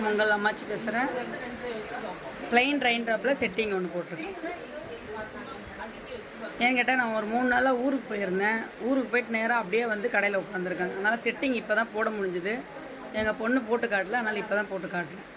வணக்கம், உங்கள் அம்மாச்சி பேசுகிறேன். ப்ளைன் ட்ரைன் ட்ராப்பில் செட்டிங் ஒன்று போட்டிருக்கேன். ஏன்னு கேட்டால் நான் ஒரு 3 நாளாக ஊருக்கு போயிருந்தேன். ஊருக்கு போயிட்டு நேராக அப்படியே வந்து கடையில் உட்காந்துருக்கேன். அதனால் செட்டிங் இப்போ தான் போட முடிஞ்சுது. எங்கள் பொண்ணு போட்டு காட்டல, அதனால் இப்போ தான் போட்டு காட்டுறேன்.